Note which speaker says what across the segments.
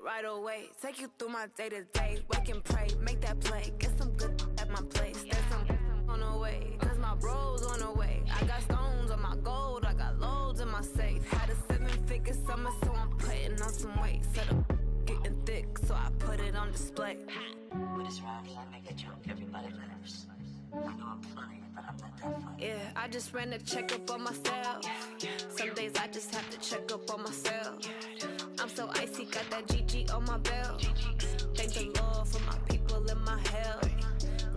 Speaker 1: right away. Take you through my day-to-day. Wake and pray, make that play. Get some good at my place. There's some on the way, cause my bro's on the way. I got stones on my gold, I got loads in my safe. Had a 7-figure summer, so I'm putting on some weight. Set up getting thick, so I put it on display.
Speaker 2: With this rhymes, I make a joke, everybody laughs. I know I'm funny, but I'm not that funny.
Speaker 1: Yeah, I just ran a checkup on myself. Some days I just have to check up on myself. I'm so icy, got that GG on my belt. Thank the Lord for my people in my health.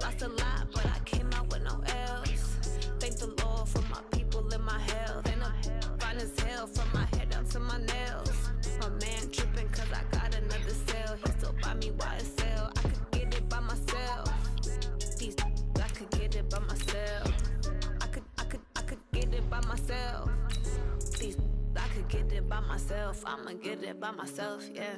Speaker 1: Lost a lot, but I came out with no else. Thank the Lord for my people in my health. And I'm fine as hell from my head down to my nails. My man tripping cause I got another sale. He still buy me YSL. I could get it by myself. These I could get it by myself. I could get it by myself. These I could get it by myself. I'ma get it by myself, yeah.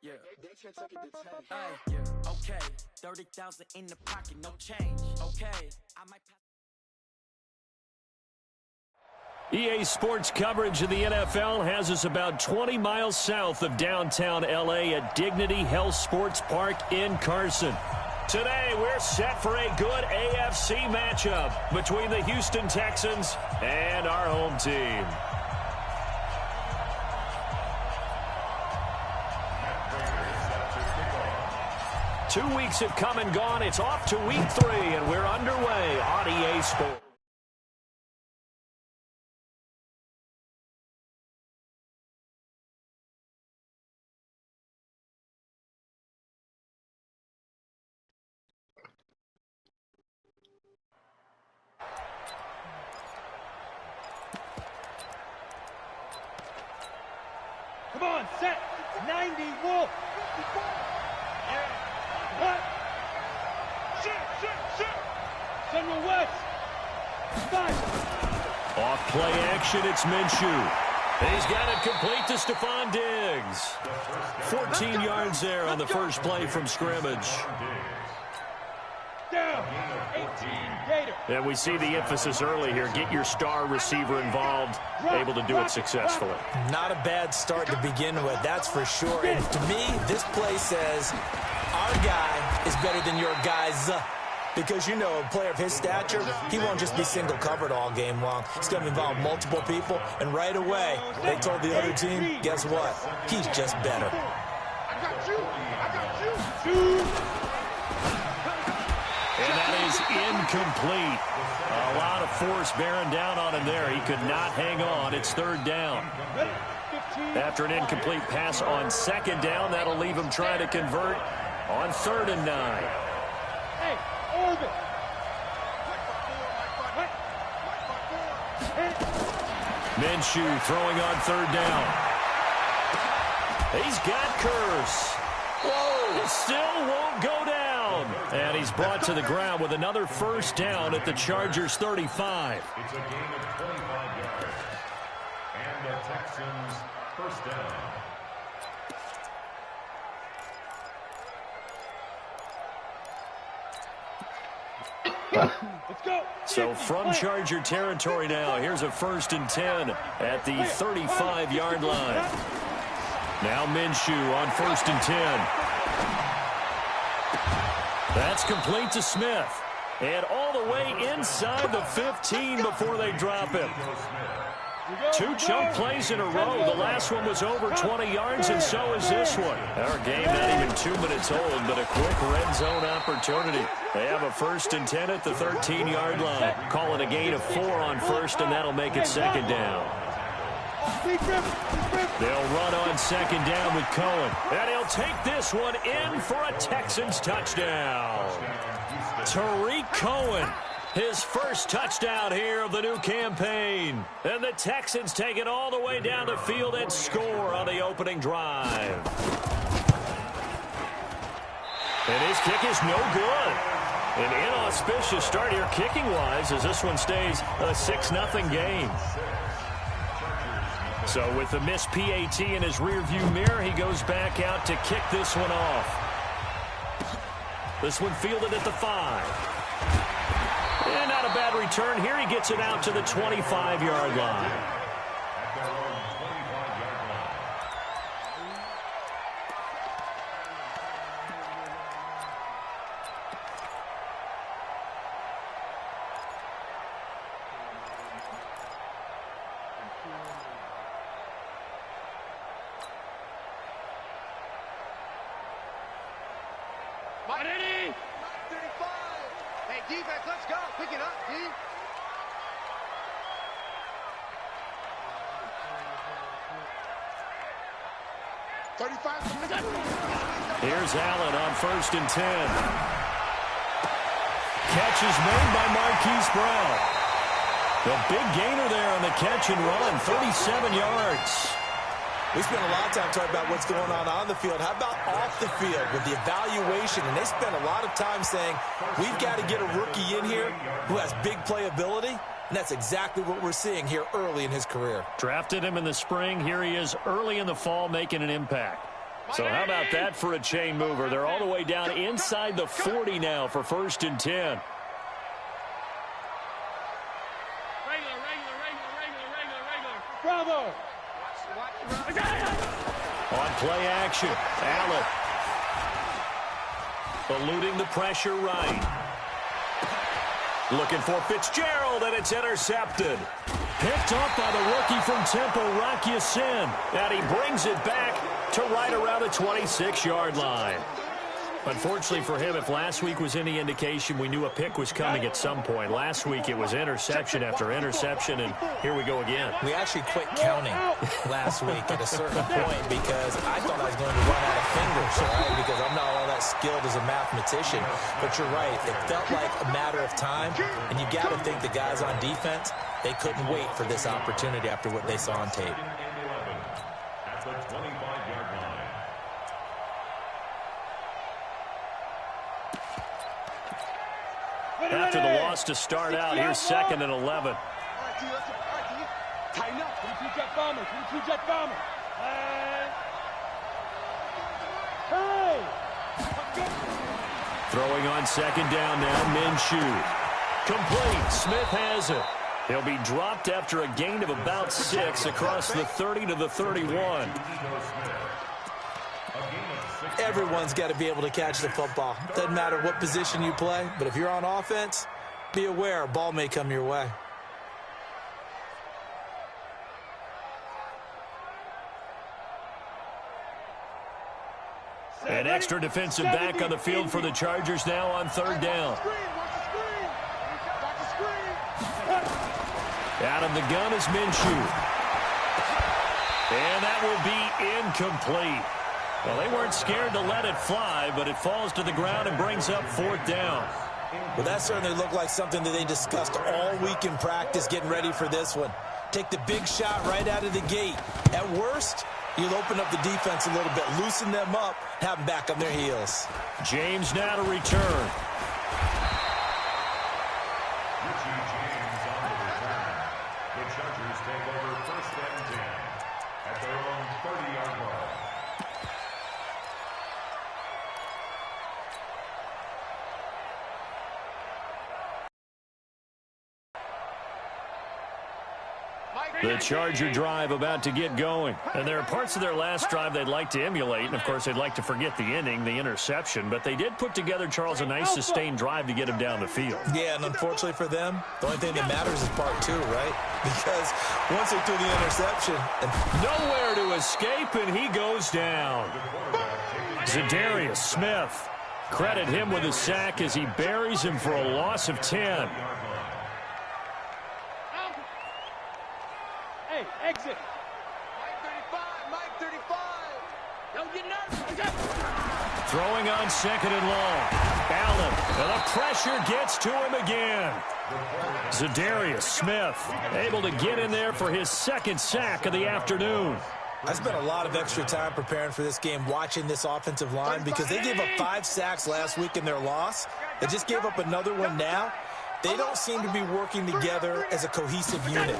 Speaker 3: Yeah. Okay. 30,000 in the pocket, no change. Okay. I might
Speaker 4: EA Sports coverage of the NFL has us about 20 miles south of downtown LA at Dignity Health Sports Park in Carson. Today, we're set for a good AFC matchup between the Houston Texans and our home team. 2 weeks have come and gone. It's off to week 3, and we're underway on EA Sports.
Speaker 5: Come on, set, 90, Wolf. What? Shit. Central West. Five.
Speaker 4: Off play action, it's Minshew. He's got it complete to Stephon Diggs. 14 yards there on the first play from scrimmage.
Speaker 5: Down. 18, Gator.
Speaker 4: And we see the emphasis early here. Get your star receiver involved, able to do it successfully.
Speaker 6: Not a bad start to begin with, that's for sure. And to me, this play says our guy is better than your guys. Because, you know, a player of his stature, he won't just be single covered all game long. He's going to involve multiple people. And right away, they told the other team, guess what? He's just better.
Speaker 5: I got you.
Speaker 4: And that is incomplete. A lot of force bearing down on him there. He could not hang on. It's third down. After an incomplete pass on second down, that'll leave him trying to convert on 3rd and 9.
Speaker 5: Hey, Orbit.
Speaker 4: Minshew throwing on 3rd down. He's got Curse. Whoa! It still won't go down. And he's brought to the ground with another first down at the Chargers' 35.
Speaker 7: It's a gain of 25 yards. And the Texans first down.
Speaker 5: Let's go.
Speaker 4: So from Charger territory now, here's a 1st and 10 at the 35-yard line. Now Minshew on 1st and 10. That's complete to Smith. And all the way inside the 15 before they drop him. 2 chunk plays in a row. The last one was over 20 yards, and so is this one. Our game not even 2 minutes old, but a quick red zone opportunity. They have a 1st and 10 at the 13-yard line. Calling a gain of 4 on 1st, and that'll make it 2nd down. They'll run on 2nd down with Cohen. And he'll take this one in for a Texans touchdown. Tariq Cohen, his first touchdown here of the new campaign. And the Texans take it all the way down the field and score on the opening drive. And his kick is no good. An inauspicious start here kicking-wise as this one stays a 6-0 game. So with the missed PAT in his rearview mirror, he goes back out to kick this one off. This one fielded at the 5. And not a bad return here. He gets it out to the 25-yard line.
Speaker 5: Defense, let's go. Pick it up, D.
Speaker 4: Here's Allen on 1st and 10. Catch is made by Marquise Brown. The big gainer there on the catch and run, 37 yards.
Speaker 6: We spent a lot of time talking about what's going on the field. How about off the field with the evaluation? And they spent a lot of time saying, we've got to get a rookie in here who has big playability. And that's exactly what we're seeing here early in his career.
Speaker 4: Drafted him in the spring. Here he is early in the fall making an impact. So how about that for a chain mover? They're all the way down inside the 40 now for 1st and 10.
Speaker 5: Bravo!
Speaker 4: On play action, Allen. Eluding the pressure right. Looking for Fitzgerald, and it's intercepted. Picked up by the rookie from Temple, Rock Ya-Sin. And he brings it back to right around the 26-yard line. Unfortunately for him, if last week was any indication, we knew a pick was coming at some point. Last week it was interception after interception, and here we go again.
Speaker 6: We actually quit counting last week at a certain point because I thought I was going to run out of fingers, right? Because I'm not all that skilled as a mathematician. But you're right. It felt like a matter of time, and you got to think the guys on defense, they couldn't wait for this opportunity after what they saw on tape.
Speaker 7: At the 25-yard line.
Speaker 4: After the loss to start out, here's 2nd and 11.
Speaker 5: All right, D, let's go. All right, D. Tighten up. 22 jet bomber. 22 jet bomber. Hey!
Speaker 4: Throwing on 2nd down now, Minshew. Complete. Smith has it. He'll be dropped after a gain of about 6 across the 30 to the 31.
Speaker 6: Everyone's got to be able to catch the football. Doesn't matter what position you play, but if you're on offense, be aware a ball may come your way.
Speaker 4: An extra defensive back on the field for the Chargers now on 3rd down. Out of the gun is Minshew. And that will be incomplete. Well, they weren't scared to let it fly, but it falls to the ground and brings up 4th down.
Speaker 6: Well, that certainly looked like something that they discussed all week in practice getting ready for this one. Take the big shot right out of the gate. At worst, you'll open up the defense a little bit, loosen them up, have them back on their heels.
Speaker 4: James now to return.
Speaker 7: The Chargers take over 1st and 10 at their own 30-yard line.
Speaker 4: The Charger drive about to get going. And there are parts of their last drive they'd like to emulate. And, of course, they'd like to forget the ending, the interception. But they did put together, Charles, a nice sustained drive to get him down the field.
Speaker 6: Yeah, and unfortunately for them, the only thing that matters is part 2, right? Because once they threw the interception...
Speaker 4: Nowhere to escape, and he goes down. Zadarius Smith. Credit him with a sack as he buries him for a loss of 10.
Speaker 5: Hey, exit.
Speaker 8: Mike 35. Don't get nervous.
Speaker 4: Throwing on 2nd and long. Allen, and the pressure gets to him again. Zadarius Smith able to get in there for his 2nd sack of the afternoon.
Speaker 6: I spent a lot of extra time preparing for this game watching this offensive line because they gave up 5 sacks last week in their loss. They just gave up another one now. They don't seem to be working together as a cohesive unit,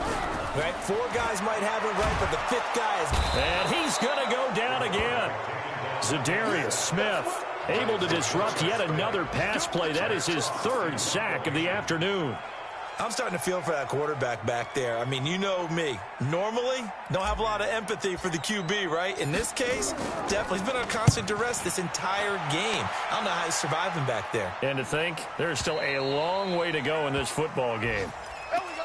Speaker 6: right? 4 guys might have it right, but the 5th guy is...
Speaker 4: And he's going to go down again. Zadarius Smith able to disrupt yet another pass play. That is his 3rd sack of the afternoon.
Speaker 6: I'm starting to feel for that quarterback back there. I mean, you know me. Normally, don't have a lot of empathy for the QB, right? In this case, definitely. He's been on constant duress this entire game. I don't know how he's surviving back there.
Speaker 4: And to think, there's still a long way to go in this football game.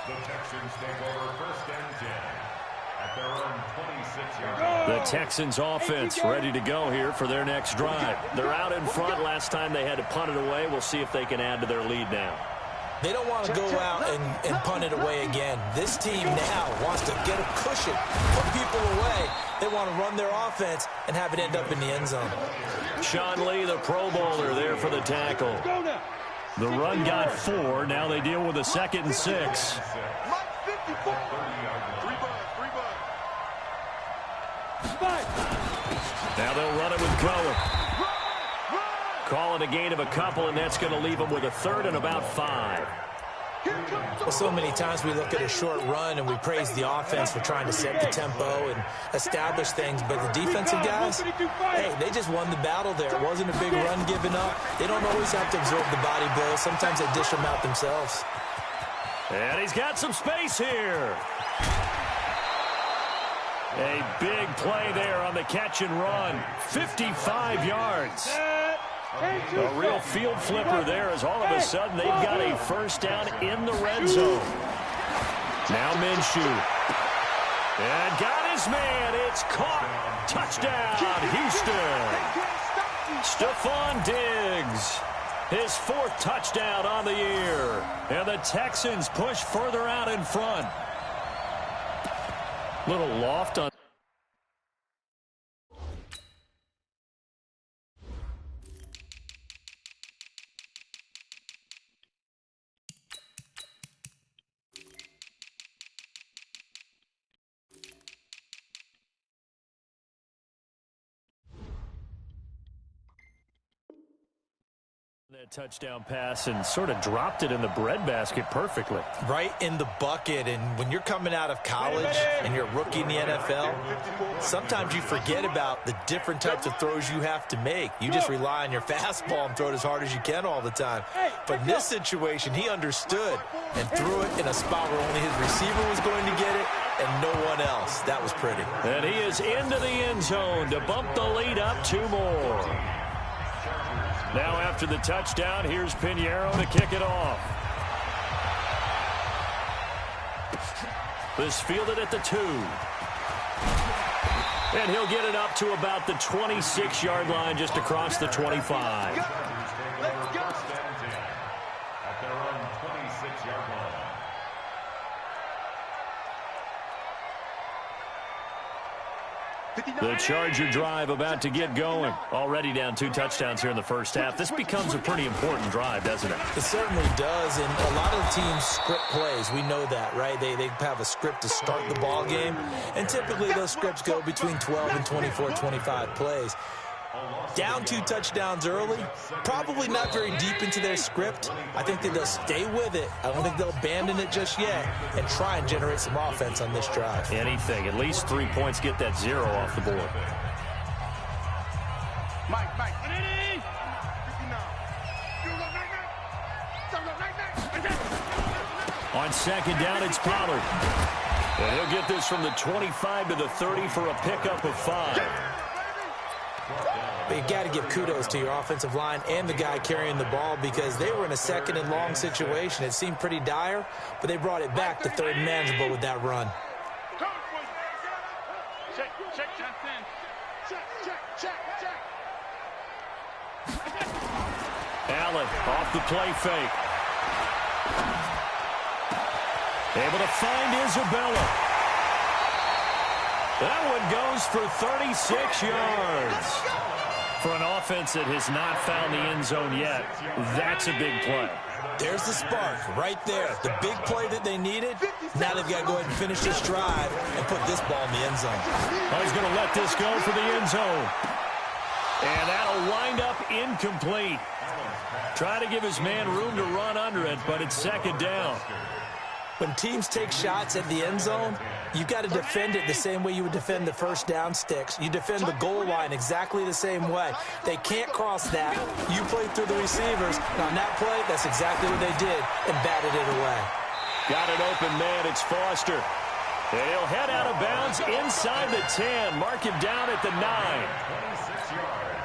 Speaker 7: The Texans take over 1st and 10 at their own 26-yard line.
Speaker 4: The Texans offense ready to go here for their next drive. They're out in front. Last time they had to punt it away. We'll see if they can add to their lead now.
Speaker 6: They don't want to go out and punt it away again. This team now wants to get a cushion, put people away. They want to run their offense and have it end up in the end zone.
Speaker 4: Sean Lee, the Pro Bowler, there for the tackle. The run got 4. Now they deal with a 2nd and 6. Now they'll run it with Cohen. Call it a gain of a couple, and that's going to leave them with a 3rd and about 5.
Speaker 6: Well, so many times we look at a short run and we praise the offense for trying to set the tempo and establish things, but the defensive guys, hey, they just won the battle there. It wasn't a big run given up. They don't always have to absorb the body blows. Sometimes they dish them out themselves.
Speaker 4: And he's got some space here. A big play there on the catch and run. 55 yards. A real field flipper there as all of a sudden they've got a 1st down in the red zone. Now Minshew. And got his man. It's caught. Touchdown, Houston. Stephon Diggs. His 4th touchdown on the year. And the Texans push further out in front. Little loft on. That touchdown pass and sort of dropped it in the breadbasket perfectly.
Speaker 6: Right in the bucket, and when you're coming out of college and you're a rookie in the NFL, sometimes you forget about the different types of throws you have to make. You just rely on your fastball and throw it as hard as you can all the time. But in this situation, he understood and threw it in a spot where only his receiver was going to get it and no one else. That was pretty.
Speaker 4: And he is into the end zone to bump the lead up 2 more. Now after the touchdown, here's Pinheiro to kick it off. This fielded at the 2. And he'll get it up to about the 26-yard line just across the 25.
Speaker 7: Let's go. 1st and 10 at their own 26-yard line.
Speaker 4: The Charger drive about to get going. Already down 2 touchdowns here in the 1st half. This becomes a pretty important drive, doesn't it?
Speaker 6: It certainly does, and a lot of teams script plays. We know that, right? They have a script to start the ball game, and typically those scripts go between 12 and 24, 25 plays. Down 2 touchdowns early, probably not very deep into their script. I think that they'll stay with it. I don't think they'll abandon it just yet and try and generate some offense on this drive.
Speaker 4: Anything. At least 3 points, get that 0 off the board.
Speaker 5: Mike.
Speaker 4: On 2nd down, it's Pollard. And he'll get this from the 25 to the 30 for a pickup of 5.
Speaker 6: But you got to give kudos to your offensive line and the guy carrying the ball because they were in a 2nd and long situation. It seemed pretty dire, but they brought it back to 3rd and manageable with that run.
Speaker 4: Allen off the play fake. Able to find Isabella. That one goes for 36 yards. For an offense that has not found the end zone yet, that's a big play.
Speaker 6: There's the spark right there. The big play that they needed. Now they've got to go ahead and finish this drive and put this ball in the end zone.
Speaker 4: Oh, he's going to let this go for the end zone. And that'll wind up incomplete. Try to give his man room to run under it, but it's second down.
Speaker 6: When teams take shots at the end zone, you've got to defend it the same way you would defend the first down sticks. You defend the goal line exactly the same way. They can't cross that. You play through the receivers. And on that play, that's exactly what they did and batted it away.
Speaker 4: Got an open man. It's Foster. He'll head out of bounds inside the 10. Mark him down at the 9.
Speaker 7: 26 yards.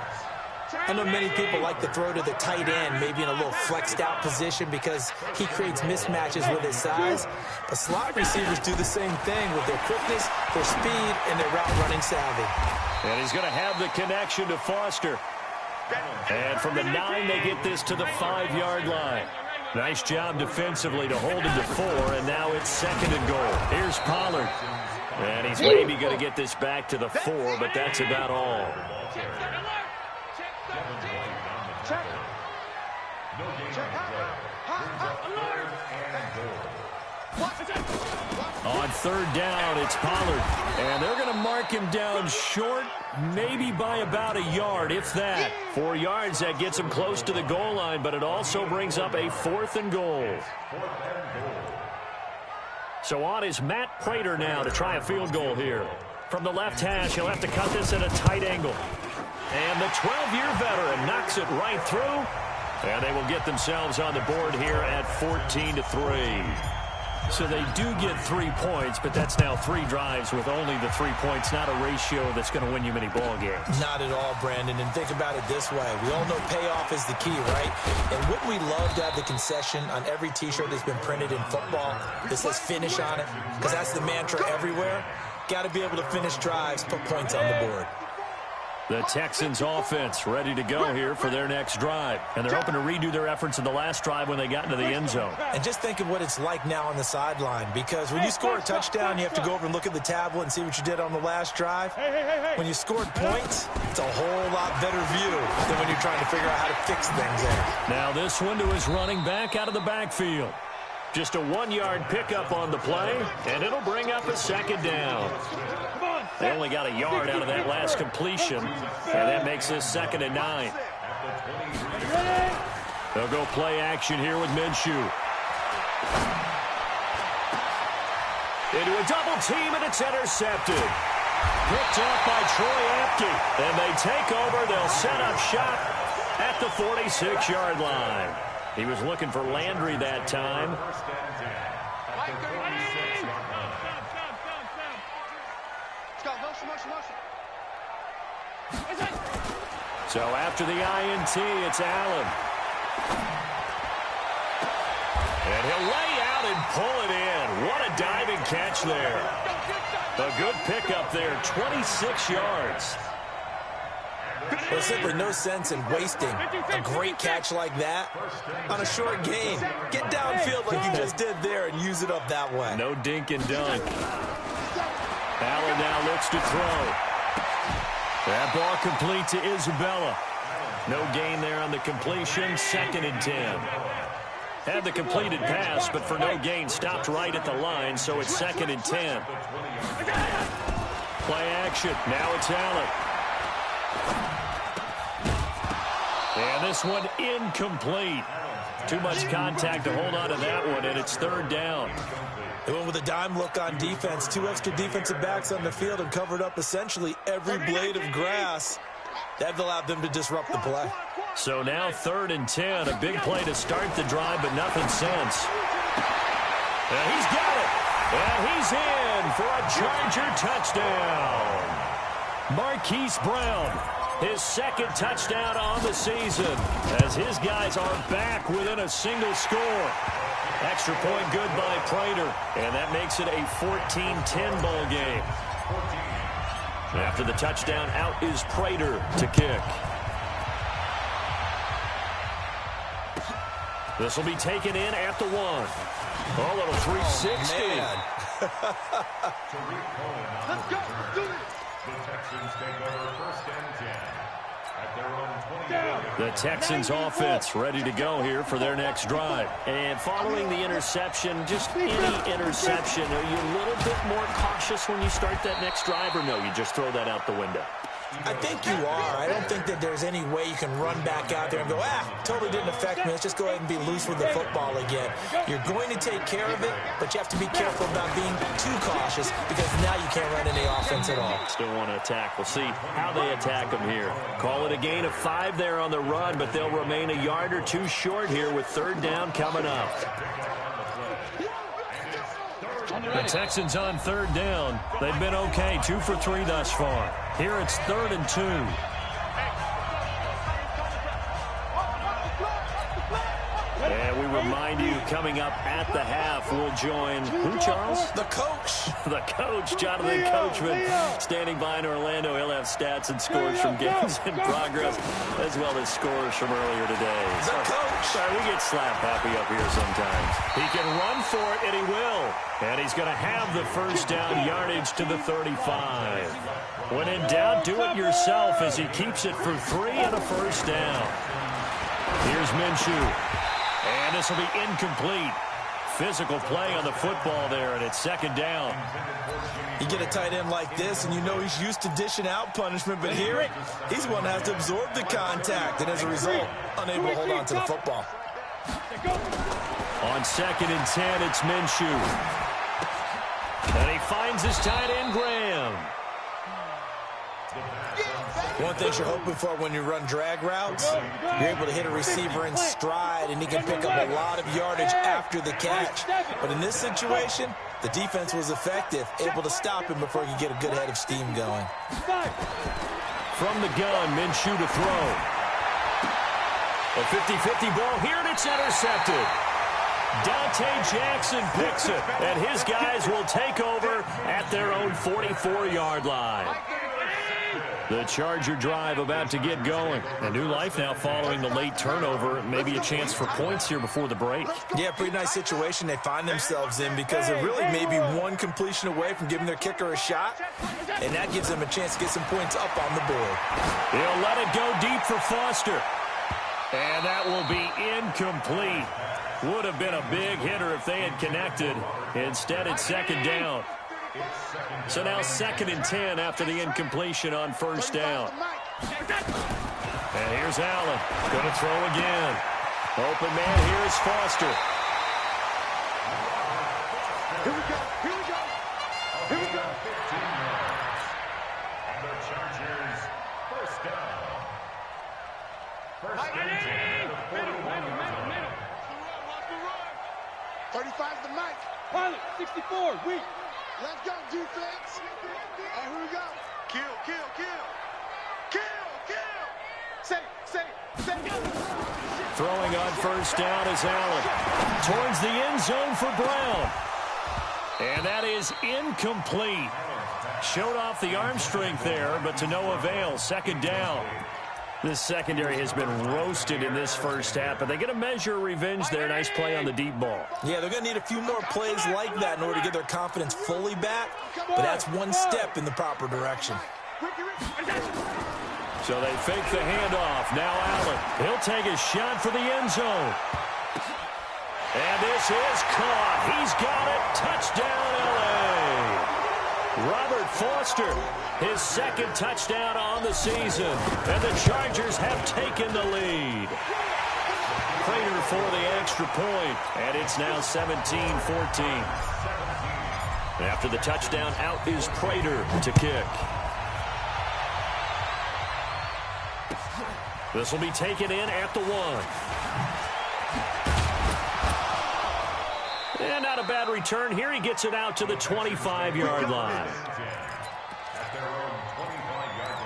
Speaker 6: I know many people like to throw to the tight end, maybe in a little flexed out position because he creates mismatches with his size. But slot receivers do the same thing with their quickness, their speed, and their route running savvy.
Speaker 4: And he's going to have the connection to Foster. And from the 9, they get this to the 5-yard line. Nice job defensively to hold him to 4, and now it's second and goal. Here's Pollard. And he's maybe going to get this back to the 4, but that's about all. On third down, it's Pollard. And they're going to mark him down short, maybe by about a yard, if that. 4 yards, that gets him close to the goal line, but it also brings up a 4th and goal. So on is Matt Prater now to try a field goal here. From the left hash, he'll have to cut this at a tight angle. And the 12-year veteran knocks it right through. And they will get themselves on the board here at 14-3. So they do get 3 points, but that's now 3 drives with only the 3 points, not a ratio that's going to win you many ball games.
Speaker 6: Not at all, Brandon. And think about it this way. We all know payoff is the key, right? And wouldn't we love to have the concession on every T-shirt that's been printed in football that says finish on it? Because that's the mantra everywhere. Got to be able to finish drives, put points on the board.
Speaker 4: The Texans offense ready to go here for their next drive. And they're hoping to redo their efforts in the last drive when they got into the end zone.
Speaker 6: And just think of what it's like now on the sideline. Because when you score a touchdown, you have to go over and look at the tablet and see what you did on the last drive. When you scored points, it's a whole lot better view than when you're trying to figure out how to fix things there.
Speaker 4: Now this one to his running back out of the backfield. Just a 1-yard pickup on the play, and it'll bring up a second down. They only got a yard out of that last completion, and that makes this 2nd and 9. They'll go play action here with Minshew. Into a double team, and it's intercepted. Picked up by Troy Apke, and they take over. They'll set up shop at the 46-yard line. He was looking for Landry that time. So after the INT, it's Allen. And he'll lay out and pull it in. What a diving catch there. A good pickup there, 26 yards.
Speaker 6: There's simply no sense in wasting a great catch like that on a short game. Get downfield like you just did there and use it up that way.
Speaker 4: No dink and dunk. Allen now looks to throw. That ball complete to Isabella. No gain there on the completion. 2nd and 10. Had the completed pass, but for no gain, stopped right at the line, so it's 2nd and 10. Play action. Now it's Allen. And this one incomplete. Too much contact to hold on to that one, and it's 3rd down.
Speaker 6: They went with a dime look on defense. 2 extra defensive backs on the field and covered up essentially every blade of grass. That allowed them to disrupt the play.
Speaker 4: So now 3rd and 10. A big play to start the drive, but nothing since. And he's got it. And he's in for a Charger touchdown. Marquise Brown, his 2nd touchdown on the season, as his guys are back within a single score. Extra point good by Prater, and that makes it a 14-10 ball game. After the touchdown, out is Prater to kick. This will be taken in at the 1. A little 360.
Speaker 5: Let's go. Do it.
Speaker 7: The Texans take over 1st and 10.
Speaker 4: The Texans offense ready to go here for their next drive. And following the interception, just any interception, are you a little bit more cautious when you start that next drive, or no, you just throw that out the window?
Speaker 6: I think you are. I don't think that there's any way you can run back out there and go, totally didn't affect me. Let's just go ahead and be loose with the football again. You're going to take care of it, but you have to be careful about being too cautious because now you can't run any offense at all.
Speaker 4: Still want to attack. We'll see how they attack them here. Call it a gain of 5 there on the run, but they'll remain a yard or two short here with 3rd down coming up. The Texans on 3rd down. They've been okay, 2 for 3 thus far. Here it's 3rd and 2. And we remind you, coming up at the half, we'll join who, Charles?
Speaker 6: The coach.
Speaker 4: The coach, Jonathan Coachman, standing by in Orlando. He'll have stats and scores from games in progress, as well as scores from earlier today.
Speaker 6: The coach.
Speaker 4: Sorry, we get slap happy up here sometimes. He can run for it, and he will. And he's going to have the 1st down yardage to the 35. When in doubt, do it yourself as he keeps it for 3 and a 1st down. Here's Minshew. And this will be incomplete. Physical play on the football there, and it's 2nd down.
Speaker 6: You get a tight end like this, and you know he's used to dishing out punishment, but here, he's the one that has to absorb the contact, and as a result, unable to hold on to the football.
Speaker 4: On 2nd and 10, it's Minshew. And he finds his tight end, Graham.
Speaker 6: One thing you're hoping for when you run drag routes, you're able to hit a receiver in stride, and he can pick up a lot of yardage after the catch. But in this situation, the defense was effective, able to stop him before he could get a good head of steam going.
Speaker 4: From the gun, Minshew to throw. A 50-50 ball here, and it's intercepted. Dante Jackson picks it, and his guys will take over at their own 44-yard line. The Charger drive about to get going. A new life now following the late turnover. Maybe a chance for points here before the break.
Speaker 6: Yeah, pretty nice situation they find themselves in because they're really maybe one completion away from giving their kicker a shot, and that gives them a chance to get some points up on the board.
Speaker 4: He'll let it go deep for Foster. And that will be incomplete. Would have been a big hitter if they had connected. Instead, it's 2nd down. So now 2nd and 10 after the incompletion on 1st down. And here's Allen. Going to throw again. Open man, here's Foster.
Speaker 5: Here we go. Here we go. Here we go.
Speaker 7: 15 yards. And the Chargers, 1st down. 1st and 10.
Speaker 5: Middle. 35's the mic. Pilot, 64, weak. Let's go, defense. And here we go. Kill. Say.
Speaker 4: Throwing on 1st down is Allen. Towards the end zone for Brown. And that is incomplete. Showed off the arm strength there, but to no avail. 2nd down. This secondary has been roasted in this 1st half, but they get a measure of revenge there. Nice play on the deep ball.
Speaker 6: Yeah, they're going to need a few more plays like that in order to get their confidence fully back, but that's one step in the proper direction.
Speaker 4: So they fake the handoff. Now Allen. He'll take a shot for the end zone. And this is caught. He's got it. Touchdown, L.A. Robert Foster, his 2nd touchdown on the season. And the Chargers have taken the lead. Prater for the extra point. And it's now 17-14. After the touchdown, out is Prater to kick. This will be taken in at the 1. And not a bad return here. He gets it out to the 25-yard line.
Speaker 7: At their own 25-yard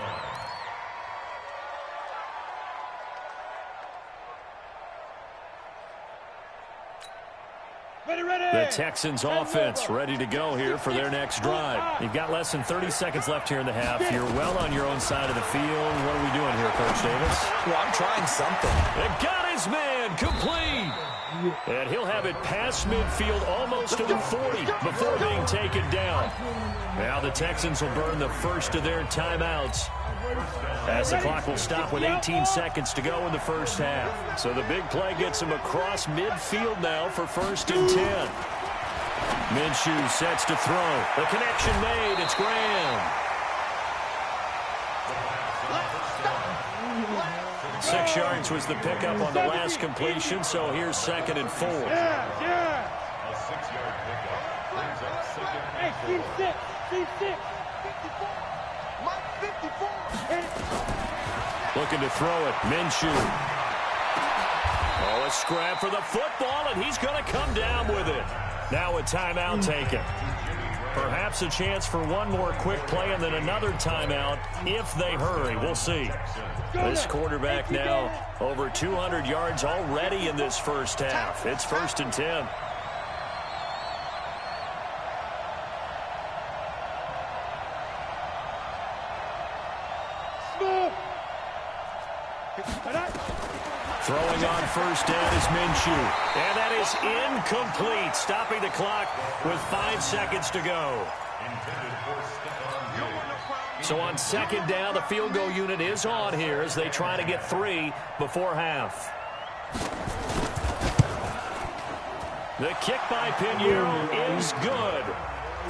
Speaker 7: line.
Speaker 4: The Texans offense ready to go here for their next drive. You've got less than 30 seconds left here in the half. You're well on your own side of the field. What are we doing here, Coach Davis?
Speaker 6: Well, I'm trying something.
Speaker 4: They got his man complete. And he'll have it past midfield almost to the 40 before being taken down. Now the Texans will burn the first of their timeouts as the clock will stop with 18 seconds to go in the first half. So the big play gets him across midfield now for 1st and 10. Minshew sets to throw. The connection made. It's Graham. 6 yards was the pickup on the last completion, so here's 2nd and 4.
Speaker 5: A 6-yard pickup brings up 2nd and 4. Hey, team 6. 54. Mike 54.
Speaker 4: Looking to throw it. Minshew. Oh, a scrap for the football, and he's going to come down with it. Now a timeout taken. Perhaps a chance for one more quick play and then another timeout if they hurry. We'll see. This quarterback now over 200 yards already in this first half. It's 1st and 10. Throwing on 1st down is Minshew. And that is incomplete, stopping the clock with 5 seconds to go. So on 2nd down, the field goal unit is on here as they try to get 3 before half. The kick by Pinheiro is good.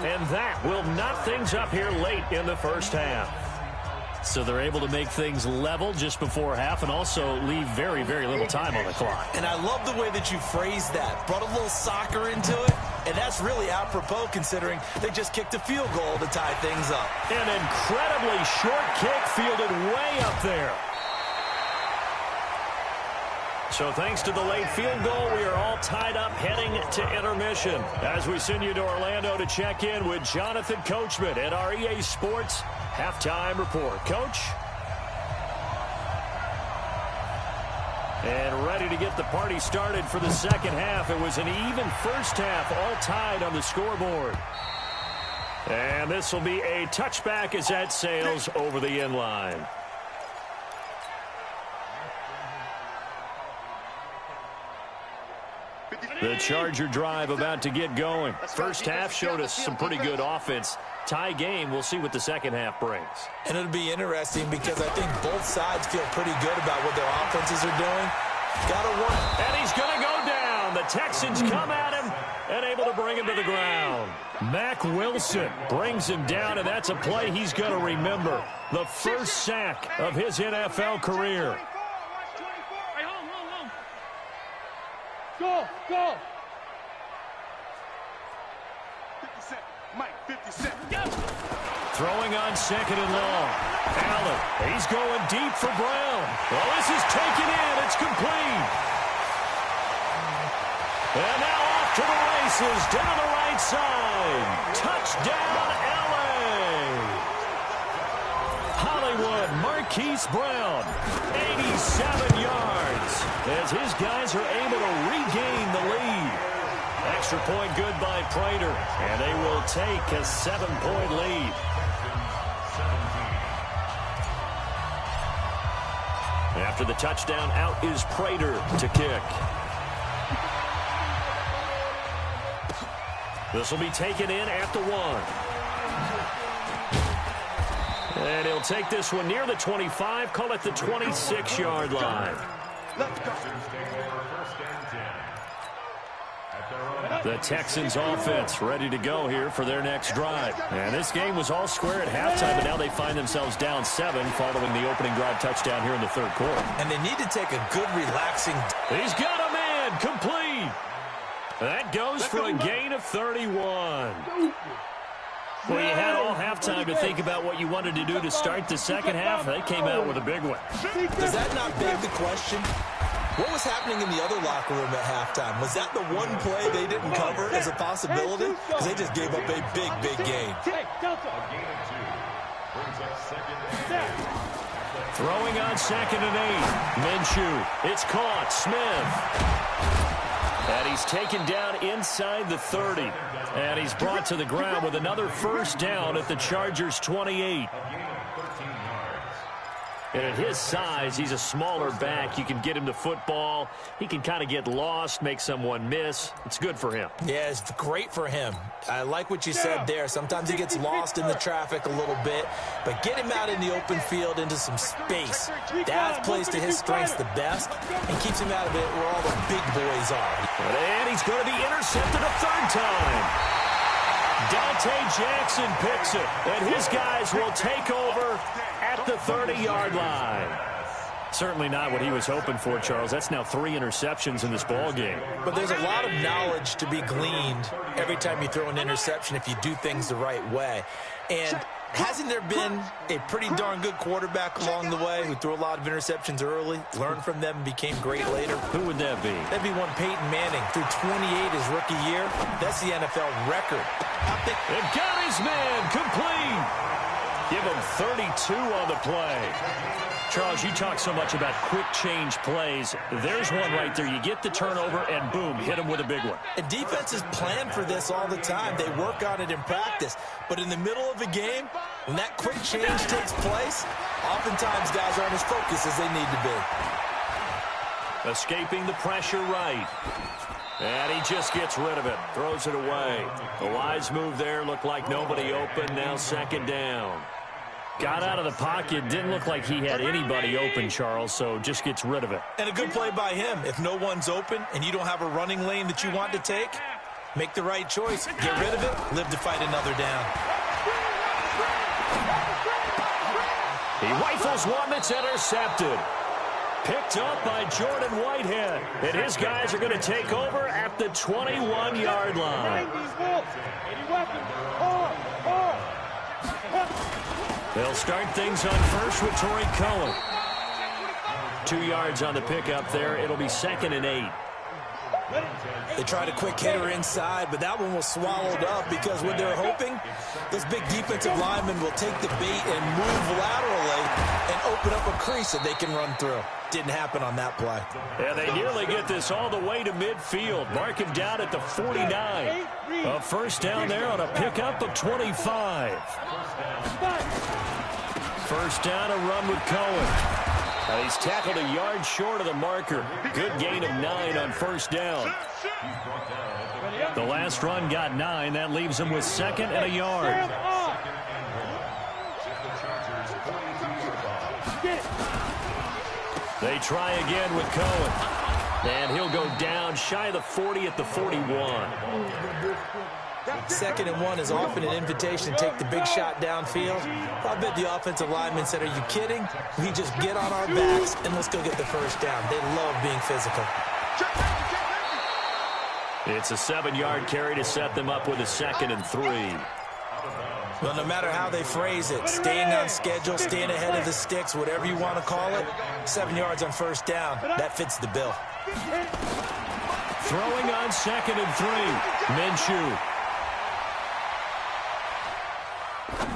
Speaker 4: And that will knot things up here late in the first half. So they're able to make things level just before half and also leave very, very little time on the clock.
Speaker 6: And I love the way that you phrased that. Brought a little soccer into it, and that's really apropos considering they just kicked a field goal to tie things up.
Speaker 4: An incredibly short kick fielded way up there. So thanks to the late field goal, we are all tied up heading to intermission. As we send you to Orlando to check in with Jonathan Coachman at our EA Sports Halftime Report. Coach? And ready to get the party started for the second half. It was an even first half, all tied on the scoreboard. And this will be a touchback as that sails over the end line. The Charger drive about to get going. First half showed us some pretty good offense. Tie game, we'll see what the second half brings.
Speaker 6: And it'll be interesting because I think both sides feel pretty good about what their offenses are doing. Gotta work.
Speaker 4: And he's going to go down. The Texans come at him and able to bring him to the ground. Mack Wilson brings him down, and that's a play he's going to remember. The first sack of his NFL career.
Speaker 5: Go, go. 50 Cent. Mike, 50 Cent.
Speaker 4: Throwing on 2nd and long. Allen, he's going deep for Brown. Well, this is taken in. It's complete. And now off to the races down the right side. Touchdown, L.A. Hollywood Marquise Brown, 87 yards, as his guys are able to regain the lead. Extra point good by Prater, and they will take a 7-point lead. After the touchdown, out is Prater to kick. This will be taken in at the 1. And he'll take this one near the 25, call it the 26-yard line. The Texans offense ready to go here for their next drive. And this game was all square at halftime, but now they find themselves down 7 following the opening drive touchdown here in the third quarter.
Speaker 6: And they need to take a good, relaxing...
Speaker 4: He's got a man, complete. That goes for a gain of 31. Well, you had all halftime to think about what you wanted to do to start the second half. They came out with a big one.
Speaker 6: Does that not beg the question? What was happening in the other locker room at halftime? Was that the one play they didn't cover as a possibility? Because they just gave up a big, big gain.
Speaker 4: Throwing on 2nd and 8. Minshew. It's caught. Smith. And he's taken down inside the 30. And he's brought to the ground with another first down at the Chargers' 28. And at his size, he's a smaller back. You can get him the football. He can kind of get lost, make someone miss. It's good for him.
Speaker 6: Yeah, it's great for him. I like what you said there. Sometimes he gets lost in the traffic a little bit, but get him out in the open field into some space. That plays to his strengths the best and keeps him out of it where all the big boys are.
Speaker 4: And he's going to be intercepted a third time. Dante Jackson picks it, and his guys will take over at the 30-yard line. Certainly not what he was hoping for, Charles. That's now 3 interceptions in this ball game.
Speaker 6: But there's a lot of knowledge to be gleaned every time you throw an interception if you do things the right way. And hasn't there been a pretty darn good quarterback along the way who threw a lot of interceptions early, learned from them, and became great later?
Speaker 4: Who would that be?
Speaker 6: That'd be one Peyton Manning. Threw 28 his rookie year. That's the NFL record.
Speaker 4: They've got his man complete. Give him 32 on the play. Charles, you talk so much about quick change plays. There's one right there. You get the turnover, and boom, hit him with a big one.
Speaker 6: And defenses plan for this all the time. They work on it in practice. But in the middle of a game, when that quick change takes place, oftentimes guys aren't as focused as they need to be.
Speaker 4: Escaping the pressure right. And he just gets rid of it. Throws it away. The wise move there. Looked like nobody open. Now second down. Got out of the pocket. Didn't look like he had anybody open, Charles, so just gets rid of it.
Speaker 6: And a good play by him. If no one's open and you don't have a running lane that you want to take, make the right choice. Get rid of it. Live to fight another down.
Speaker 4: He rifles one that's intercepted. Picked up by Jordan Whitehead. And his guys are going to take over at the 21-yard line. They'll start things on first with Torrey Cohen. 2 yards on the pickup there. It'll be 2nd and 8.
Speaker 6: They tried a quick hitter inside, but that one was swallowed up because what they're hoping, this big defensive lineman will take the bait and move laterally and open up a crease that they can run through. Didn't happen on that play.
Speaker 4: And they nearly get this all the way to midfield. Mark him down at the 49. A first down there on a pickup of 25. First down, a run with Cohen. He's tackled a yard short of the marker. Good gain of 9 on first down. The last run got 9. That leaves him with 2nd and a yard. They try again with Cohen. And he'll go down shy of the 40 at the 41.
Speaker 6: 2nd and 1 is often an invitation to take the big shot downfield. I bet the offensive lineman said, are you kidding? We just get on our backs and let's go get the first down. They love being physical.
Speaker 4: It's a 7-yard carry to set them up with a 2nd and 3.
Speaker 6: Well, no matter how they phrase it, staying on schedule, staying ahead of the sticks, whatever you want to call it, 7 yards on first down, that fits the bill.
Speaker 4: Throwing on 2nd and 3, Minshew.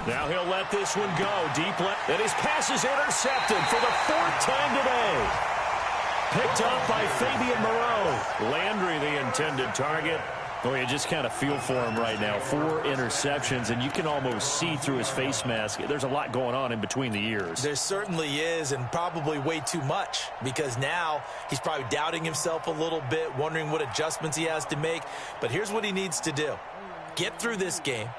Speaker 4: Now he'll let this one go. Deep left. And his pass is intercepted for the 4th time today. Picked up by Fabian Moreau. Landry, the intended target. Oh, you just kind of feel for him right now. 4 interceptions, and you can almost see through his face mask. There's a lot going on in between the ears.
Speaker 6: There certainly is, and probably way too much, because now he's probably doubting himself a little bit, wondering what adjustments he has to make. But here's what he needs to do. Get through this game.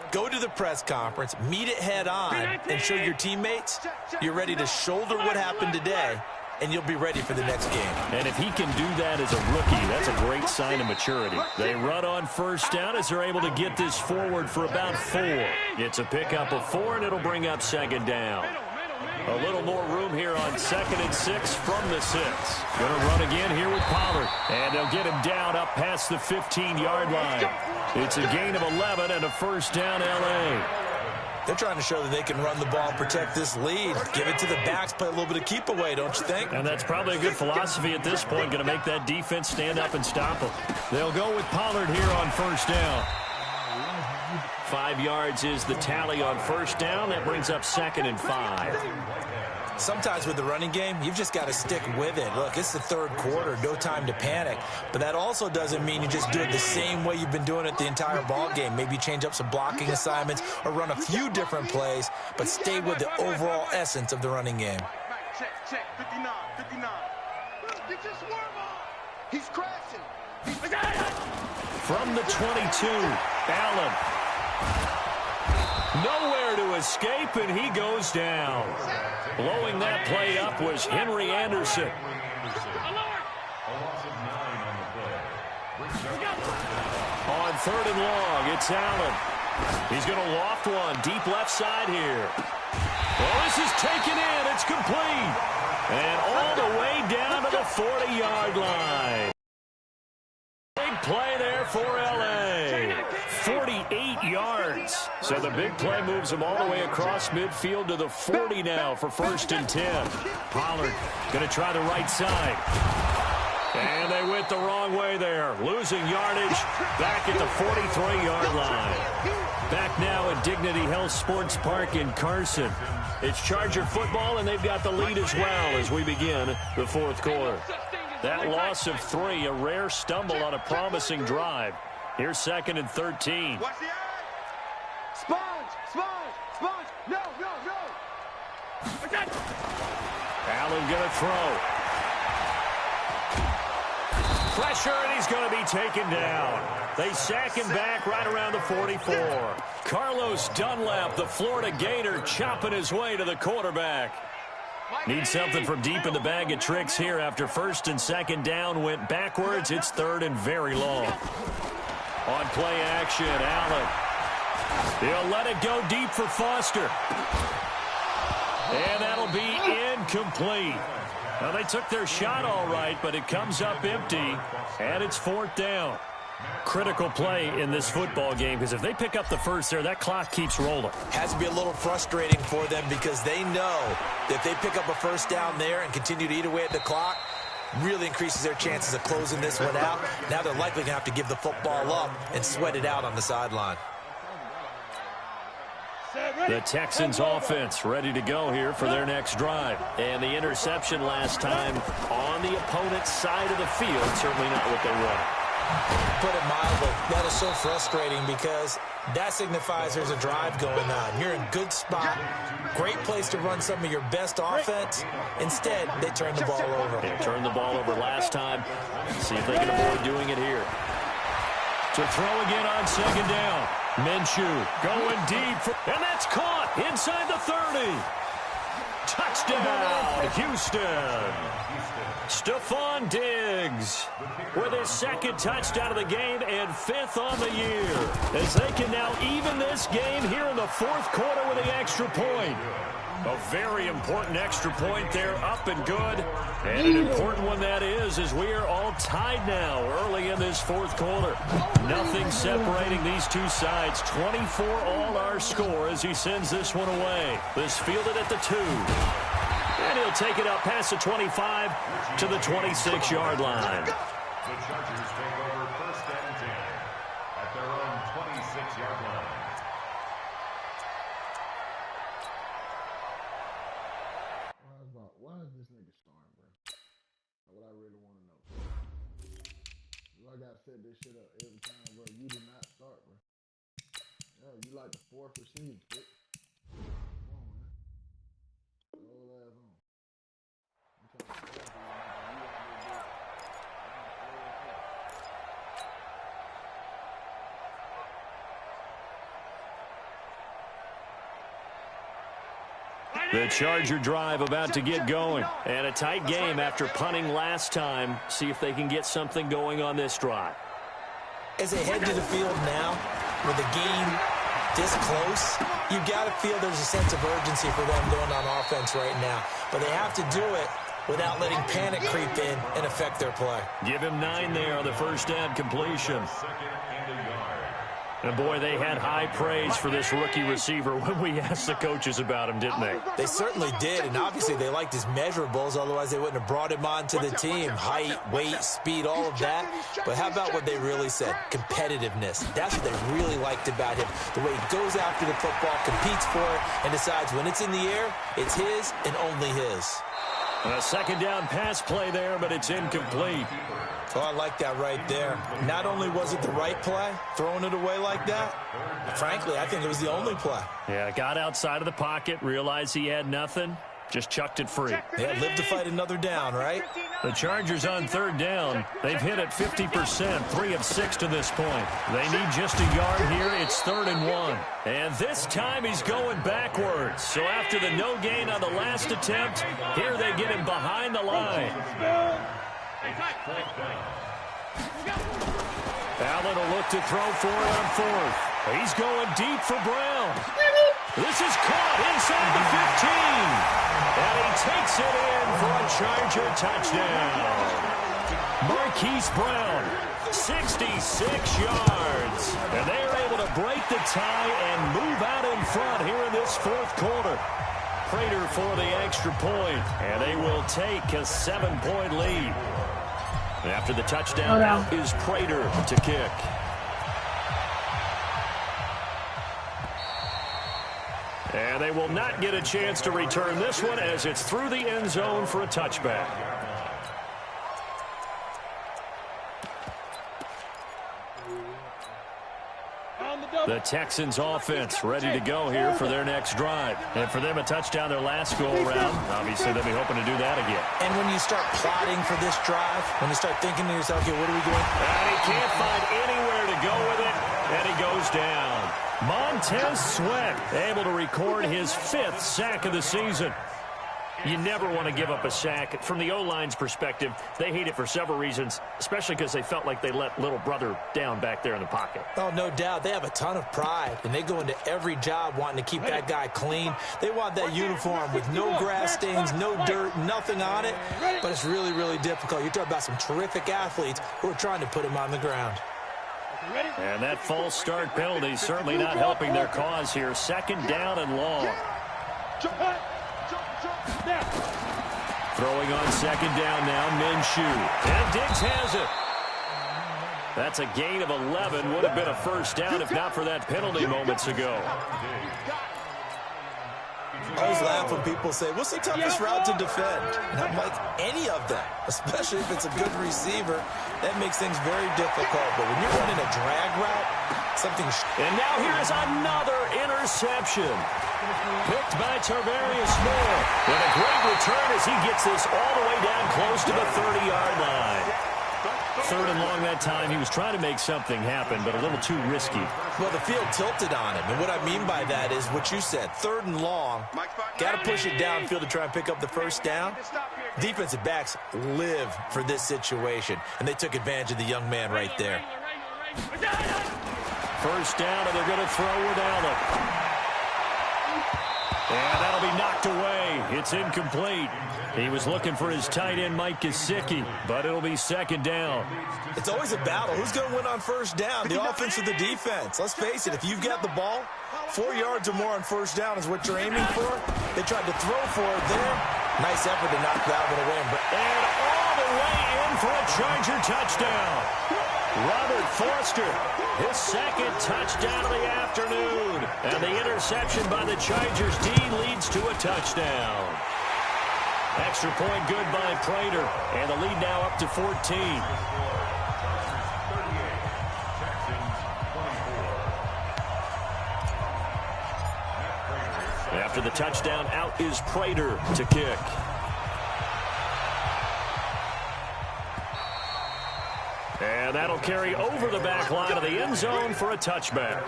Speaker 6: Go to the press conference, meet it head on, and show your teammates you're ready to shoulder what happened today, and you'll be ready for the next game.
Speaker 4: And if he can do that as a rookie, that's a great sign of maturity. They run on first down as they're able to get this forward for about 4. It's a pickup of 4, and it'll bring up 2nd down. A little more room here on 2nd and 6 from the 6. Going to run again here with Pollard. And they'll get him down up past the 15-yard line. It's a gain of 11 and a first down, L.A.
Speaker 6: They're trying to show that they can run the ball, protect this lead. Give it to the backs, play a little bit of keep away, don't you think?
Speaker 4: And that's probably a good philosophy at this point. Going to make that defense stand up and stop them. They'll go with Pollard here on first down. 5 yards is the tally on first down. That brings up 2nd and 5.
Speaker 6: Sometimes with the running game, you've just got to stick with it. Look, it's the third quarter, no time to panic. But that also doesn't mean you just do it the same way you've been doing it the entire ball game. Maybe change up some blocking assignments or run a few different plays, but stay with the overall essence of the running game.
Speaker 8: Check, 59, 59. Get your swerve on. He's crashing.
Speaker 4: From the 22, Allen. Nowhere to escape, and he goes down. Blowing that play up was Henry Anderson. On 3rd and long, it's Allen. He's going to loft one deep left side here. Well, this is taken in. It's complete. And all the way down to the 40-yard line. Big play there for L.A. 48 yards. So the big play moves them all the way across midfield to the 40 now for 1st and 10. Pollard going to try the right side. And they went the wrong way there. Losing yardage back at the 43-yard line. Back now at Dignity Health Sports Park in Carson. It's Charger football, and they've got the lead as well as we begin the 4th quarter. That loss of 3, a rare stumble on a promising drive. Here's 2nd and 13.
Speaker 8: Sponge. No.
Speaker 4: Allen going to throw. Pressure, and he's going to be taken down. They sack him back right around the 44. Carlos Dunlap, the Florida Gator, chopping his way to the quarterback. Needs something from deep in the bag of tricks here after 1st and 2nd down went backwards. It's 3rd and very long. On play action, Allen. He'll let it go deep for Foster. And that'll be incomplete. Now, they took their shot all right, but it comes up empty, and it's 4th down. Critical play in this football game, because if they pick up the first there, that clock keeps rolling. Has to be a little frustrating for them because they know that if they pick up a 1st down there and continue to eat away at the clock, really increases their chances of closing this one out. Now they're likely going to have to give the football up and sweat it out on the sideline. The Texans offense ready to go here for their next drive. And the interception last time on the opponent's side of the field, certainly not what they wanted. Put it mildly, that is so frustrating because that signifies there's a drive going on. You're in a good spot, great place to run some of your best offense. Instead, they turn the ball over. They turned the ball over last time. See if they can avoid doing it here. To throw again on 2nd down. Minshew going deep, and that's caught inside the 30. Touchdown, Houston. Stephon Diggs with his 2nd touchdown of the game and 5th on the year. As they can now even this game here in the 4th quarter with the extra point. A very important extra point there, up and good. And an important one that is, as we are all tied now early in this 4th quarter. Nothing separating these two sides. 24 all our score as he sends this one away. This fielded at the 2. And he'll take it up past the 25 to the 26-yard line.
Speaker 7: The Chargers take over 1st and 10 at their own 26-yard line.
Speaker 5: Why is this nigga starting, bro? What I really want to know. I gotta set this shit up every time, bro. You do not start, bro. Yo, you like the 4th receiver, bitch. Come on, man. Roll ass on. I'm trying to tell you, man. You out there,
Speaker 4: The Charger drive about to get going. And a tight game after punting last time. See if they can get something going on this drive. As they head to the field now, with the game this close, you got to feel there's a sense of urgency for them going on offense right now. But they have to do it without letting panic creep in and affect their play. Give him 9 there on the 1st down completion. And boy, they had high praise for this rookie receiver when we asked the coaches about him, didn't they?
Speaker 6: They certainly did, and obviously they liked his measurables, otherwise they wouldn't have brought him onto the team. Height, weight, speed, all of that. But how about what they really said? Competitiveness. That's what they really liked about him. The way he goes after the football, competes for it, and decides when it's in the air, it's his and only his.
Speaker 4: A second down pass play there, but it's incomplete.
Speaker 6: Oh, I like that right there. Not only was it the right play, throwing it away like that, frankly, I think it was the only play.
Speaker 4: Yeah, got outside of the pocket, realized he had nothing, just chucked it free.
Speaker 6: Yeah, live to fight another down, right?
Speaker 4: The Chargers on third down. They've hit it 50%, 3 of 6 to this point. They need just a yard here. It's 3rd and 1. And this time he's going backwards. So after the no gain on the last attempt, here they get him behind the line. Allen will look to throw for it on 4th. He's going deep for Brown. This is caught inside the 15. And he takes it in for a Charger touchdown. Marquise Brown, 66 yards. And they are able to break the tie and move out in front here in this 4th quarter. Prater for the extra point, and they will take a 7-point lead. After the touchdown, out is Prater to kick. And they will not get a chance to return this one as it's through the end zone for a touchback. The Texans offense ready to go here for their next drive. And for them, a touchdown their last go-around. Obviously, they'll be hoping to do that again.
Speaker 6: And when you start plotting for this drive, when you start thinking to yourself, okay, what are we doing?
Speaker 4: And he can't find anywhere to go with it, and he goes down. Montez Sweat able to record his 5th sack of the season. You never want to give up a sack. From the O-line's perspective, they hate it for several reasons, especially because they felt like they let little brother down back there in the pocket.
Speaker 6: Oh, no doubt. They have a ton of pride, and they go into every job wanting to keep that guy clean. They want that uniform with no grass stains, no dirt, nothing on it, but it's really, really difficult. You're talking about some terrific athletes who are trying to put him on the ground.
Speaker 4: And that false start penalty certainly not helping their cause here. 2nd down and long. Throwing on 2nd down now, Minshew. And Diggs has it. That's a gain of 11. Would have been a 1st down if not for that penalty moments ago.
Speaker 6: I always laugh when people say, what's the toughest route to defend? And I'm like, any of them, especially if it's a good receiver. That makes things very difficult. But when you're running a drag route, something...
Speaker 4: And now here is another interception. Picked by Tarvarius Moore. With a great return as he gets this all the way down close to the 30-yard line. 3rd and long that time. He was trying to make something happen, but a little too risky.
Speaker 6: Well, the field tilted on him. And what I mean by that is what you said. 3rd and long. Got to push it downfield to try and pick up the 1st down. Defensive backs live for this situation. And they took advantage of the young man right there.
Speaker 4: 1st down, and they're going to throw with Allen. And that'll be knocked away. It's incomplete. He was looking for his tight end, Mike Gesicki, but it'll be 2nd down.
Speaker 6: It's always a battle. Who's going to win on 1st down, the offense or the defense? Let's face it, if you've got the ball, 4 yards or more on 1st down is what you're aiming for. They tried to throw for it there. Nice effort to knock that one away.
Speaker 4: And all the way in for a Charger touchdown. Robert Forster, his 2nd touchdown of the afternoon. And the interception by the Chargers D leads to a touchdown. Extra point good by Prater. And the lead now up to 14. After the touchdown, out is Prater to kick. And that'll carry over the back line of the end zone for a touchback.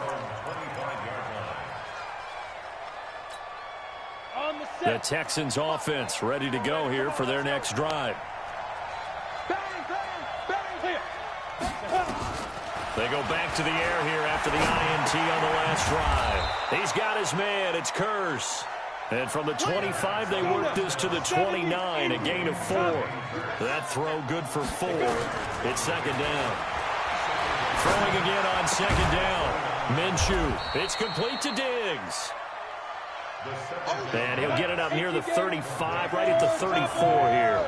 Speaker 4: The Texans offense ready to go here for their next drive. They go back to the air here after the INT on the last drive. He's got his man. It's Kurz. And from the 25, they work this to the 29, a gain of 4. That throw good for 4. It's 2nd down. Throwing again on 2nd down. Minshew. It's complete to Diggs. And he'll get it up near the 35, right at the 34 here.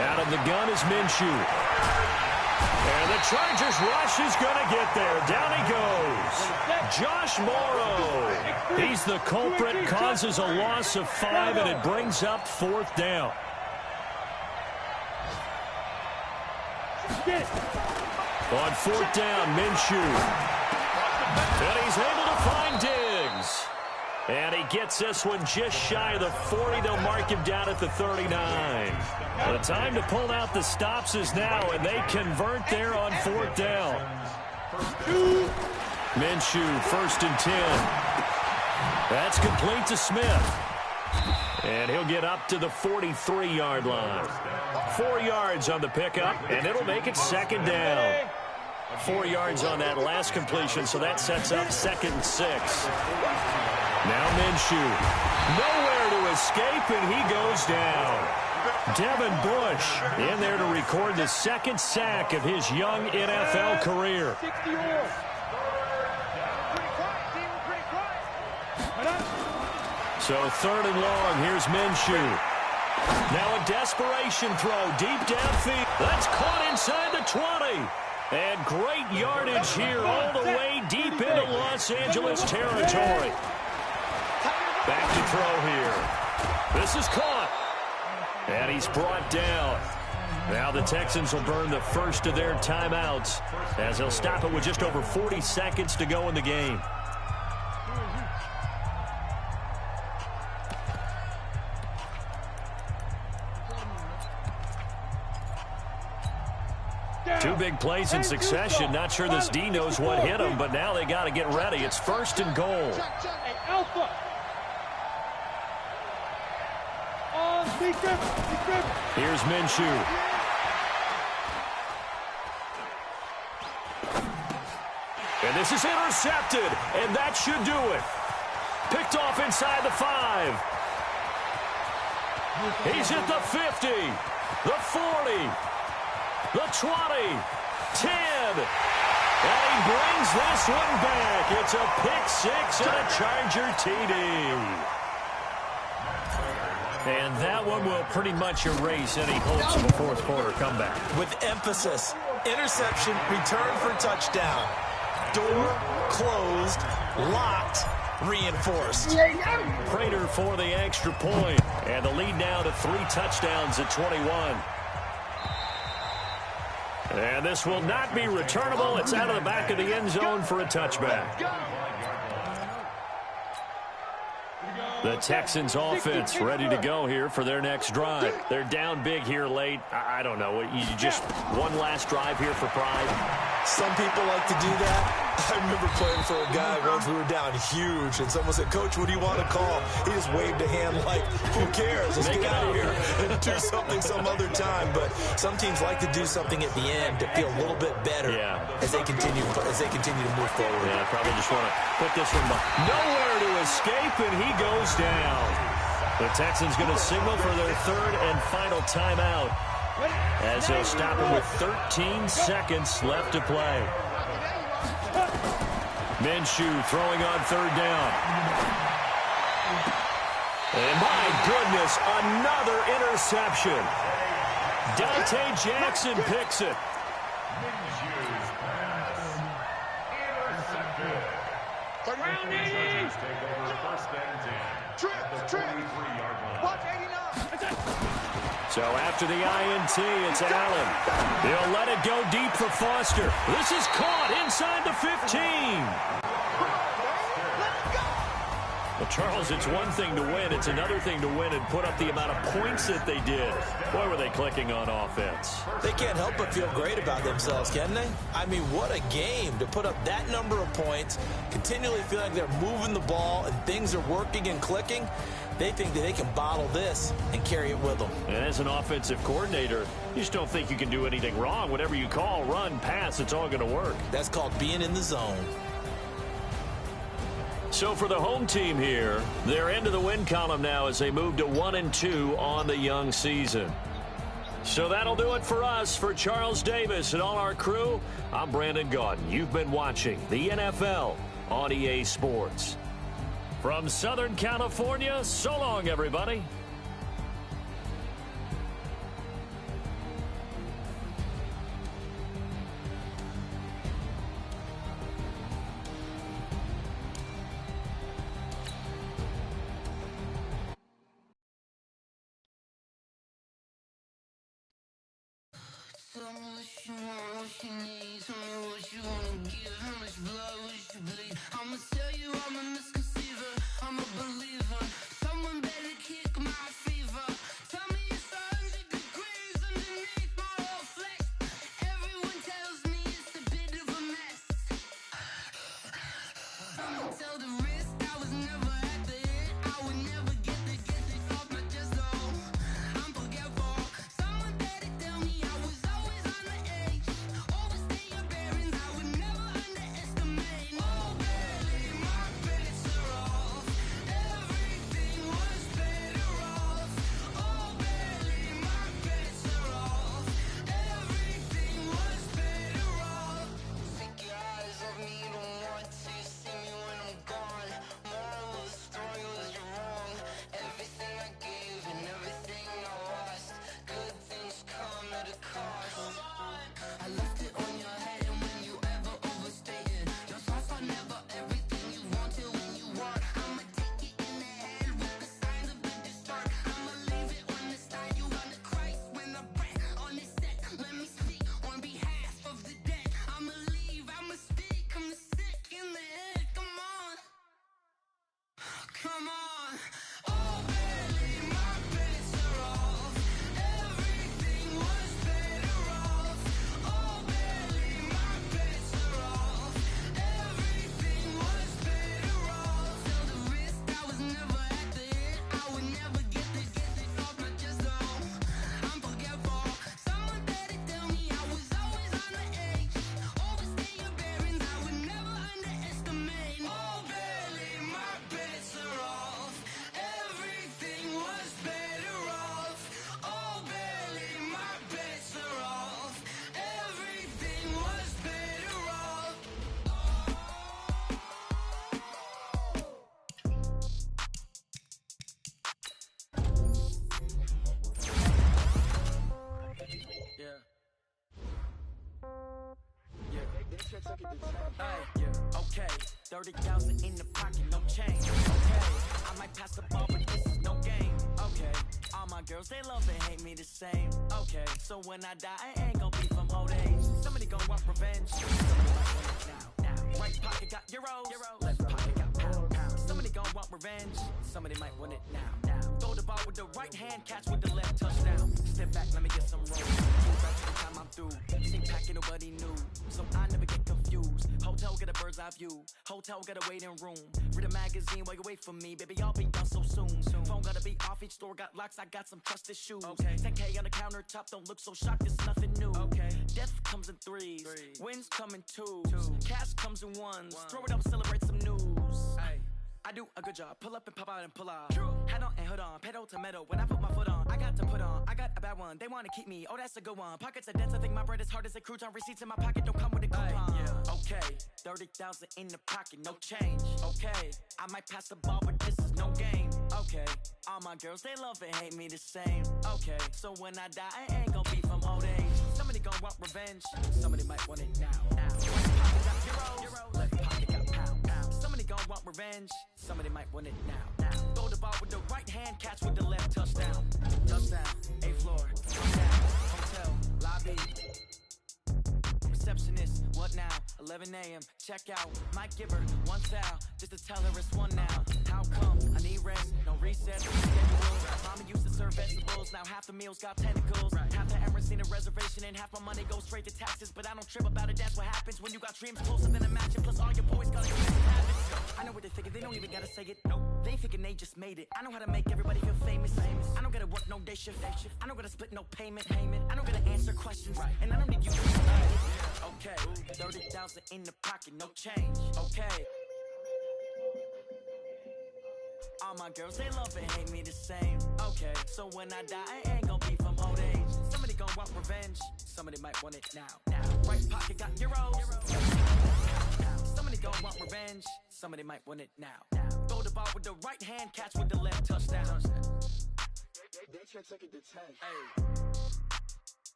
Speaker 4: Out of the gun is Minshew. And the Chargers rush is going to get there. Down he goes. Josh Morrow. He's the culprit, causes a loss of 5, and it brings up 4th down. On 4th down, Minshew. And he's able to find Diggs. And he gets this one just shy of the 40. They'll mark him down at the 39. The time to pull out the stops is now, and they convert there on 4th down. Minshew, 1st and 10. That's complete to Smith. And he'll get up to the 43-yard line. 4 yards on the pickup, and it'll make it 2nd down. 4 yards on that last completion, so that sets up 2nd and 6. Now Minshew. Nowhere to escape, and he goes down. Devin Bush in there to record the 2nd sack of his young NFL career. So 3rd and long, here's Minshew. Now a desperation throw deep downfield. That's caught inside the 20. And great yardage here all the way deep into Los Angeles territory. Back to throw here. This is caught. And he's brought down. Now the Texans will burn the first of their timeouts as they'll stop it with just over 40 seconds to go in the game. Two big plays in succession. Not sure this D knows what hit him, but now they got to get ready. It's 1st and goal. Here's Minshew. And this is intercepted, and that should do it. Picked off inside the 5. He's at the 50, the 40. The 20, 10, and he brings this one back. It's a pick 6 and a Charger TD. And that one will pretty much erase any hopes of a 4th quarter comeback.
Speaker 6: With emphasis, interception, return for touchdown. Door closed, locked, reinforced.
Speaker 4: Prater for the extra point, and the lead now to 3 touchdowns at 21. And this will not be returnable. It's out of the back of the end zone for a touchback. The Texans offense ready to go here for their next drive. They're down big here late. I don't know. You just one last drive here for pride.
Speaker 6: Some people like to do that. I remember playing for a guy once. We were down huge, and someone said, "Coach, what do you want to call?" He just waved a hand like, "Who cares? Let's get out of here and do something some other time." But some teams like to do something at the end to feel a little bit better as they continue to move forward.
Speaker 4: Yeah, probably just want to put this one behind. Nowhere to escape, and he goes down. The Texans going to signal for their 3rd and final timeout as they'll stop him with 13 seconds left to play. Minshew throwing on 3rd down. And my goodness, another interception. Dante Jackson picks it.
Speaker 7: Minshew's pass intercepted.
Speaker 8: Around 80.
Speaker 7: Take over 1st and 10.
Speaker 8: Trip. Watch 89.
Speaker 4: So after the INT, it's Allen. He'll let it go deep for Foster. This is caught inside the 15. Well, Charles, it's one thing to win. It's another thing to win and put up the amount of points that they did. Boy, were they clicking on offense.
Speaker 6: They can't help but feel great about themselves, can they? I mean, what a game to put up that number of points, continually feeling like they're moving the ball and things are working and clicking. They think that they can bottle this and carry it with them.
Speaker 4: And as an offensive coordinator, you just don't think you can do anything wrong. Whatever you call, run, pass, it's all going to work.
Speaker 6: That's called being in the zone.
Speaker 4: So for the home team here, they're into the win column now as they move to 1-2 on the young season. So that'll do it for us. For Charles Davis and all our crew, I'm Brandon Gaudin. You've been watching the NFL on EA Sports. From Southern California, so long, everybody.
Speaker 9: Tell me what you want, what you need. Tell me what you wanna give. How much blood would you bleed? I'ma tell you I'm a misconceiver. I'm a believer. Someone better kick my fever. Tell me it's 100 degrees underneath my whole flesh. Everyone tells me it's a bit of a mess. I'ma tell the risk I was never at the hit. I would never get it off my chest though. I'm forgetful. Someone better tell me I was always on the edge. Overstay your bearings, I would never underestimate. Oh baby, my bets are off. Everything was better off. Oh baby, my bets are off. Everything was better off. Take your eyes off me, you don't want to see me when I'm gone. Moral of the story was you're wrong. Everything I gave and everything I lost. Good things come at a cost. I left it on your head, and when you ever overstay it, your thoughts are never everything you wanted when you want. I'ma take it in the head with the signs of the distort. I'ma leave it on the side. You run the Christ when the breath on this set. Let me speak on behalf of the dead. I'ma leave, I'ma speak. I'm the sick in the head. Come on, come on. Oh baby, my bets are off. Everything was better off. Oh baby, my bets are off. Everything was better off. Tell the risk I was never at the hit. I would never get it off my chest though. I'm forgetful. Someone better tell me I was always on the edge. Overstay your bearings, I would never underestimate. Oh baby, my bets are off. Everything was better off. Oh baby, my bets are off. Everything was better off.
Speaker 3: Yeah. Okay, 30,000 in the pocket, no change. Okay, I might pass the ball, but this is no game. Okay, all my girls, they love and hate me the same. Okay, so when I die, I ain't gon' be from old age. Somebody gon' want revenge. Somebody might want it now. Right pocket got euros. Left pocket got pounds. Somebody gon' want revenge. Somebody might want it now. Throw the ball with the right hand, catch with the left, touchdown. Step back, let me get some room. That's the time I'm through. Sing packing, nobody knew. So I never get confused. Hotel get a bird's eye view. Hotel get a waiting room. Read a magazine while you wait for me. Baby, I'll be done so soon. Phone gotta be off, each store got locks. I got some trusted shoes. Okay. 10K on the countertop, don't look so shocked, it's nothing new. Okay. Death comes in threes. Wins come in twos. Cash comes in ones. Throw it up, celebrate some news. Ay. I do a good job. Pull up and pop out and pull out. Head on and hood on. Pedal to metal. When I put my foot on, I got to put on. I got a bad one. They want to keep me. Oh, that's a good one. Pockets are dense. I think my bread is hard as a crouton. Receipts in my pocket don't come with a coupon. Yeah. Okay. 30,000 in the pocket. No change. Okay. I might pass the ball, but this is no game. Okay. All my girls, they love and hate me the same. Okay. So when I die, I ain't gon' be from old age. Somebody gon' want revenge. Somebody might want it now. Right pocket got euros. Left pocket got pounds. Somebody gon' want revenge. Somebody might want it now. Throw the ball with the right hand, catch with the left, touchdown. Touchdown, 8th floor, down, hotel, lobby. Receptionist, what now? 11 a.m., check out. Might give her one foul, just to tell her it's one now. How come? I need rest, no recess, schedule. Mama used to serve vegetables, now half the meals got tentacles. Half the Emirates need a reservation and half my money goes straight to taxes. But I don't trip about it, that's what happens when you got dreams closer than imagine. Plus all your boys got expensive habits. I know what they thinking, they don't even gotta say it. Nope. They thinking they just made it. I know how to make everybody feel famous. I don't gotta work no day shift. I don't gotta split no payment. I don't gotta answer questions. And I don't need you to okay, 30,000 in the pocket, no change. Okay. All my girls, they love and hate me the same. Okay, so when I die, I ain't gon' be from old age. Somebody gon' want revenge, somebody might want it now. Right pocket got euros. Somebody gon' want revenge, somebody might want it now. Throw the ball with the right hand, catch with the left, touchdown.
Speaker 8: They can't take it to 10.
Speaker 3: Hey.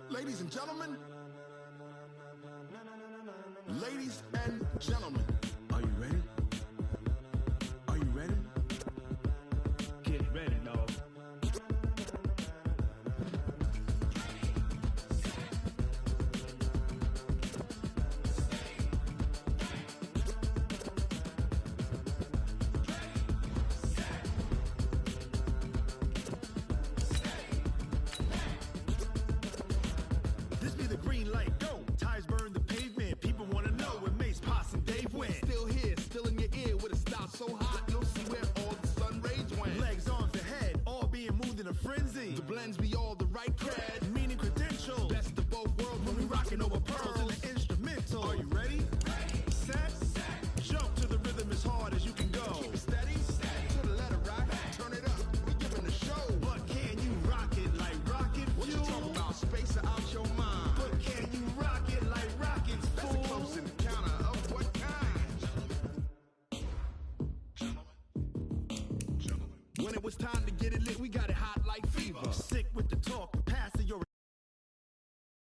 Speaker 8: Ladies and gentlemen, ladies and gentlemen, are you ready? Are you ready?
Speaker 10: Get ready, dog.
Speaker 8: This be the green light, go. Tires burn the pavement. People wanna know when Mace, Pops, and Dave went. Still here, still in your ear with a style so hot, you'll see where all the sun rays went. Legs, arms, the head, all being moved in a frenzy. The blends be all the right cred, meaning credentials. Best of both worlds when we rockin' over pearls in the instrumental. Are you ready? Set, jump to the rhythm as hard as you can go. Keep it steady, to the letter right. Turn it up, we giving the show. But can you rock it like rocket fuel? What you talking about? Space out your mind. But can you rock it like rockets, fool? That's a close encounter of what kind? When it was time to get it lit, we got it hot like fever. Sick with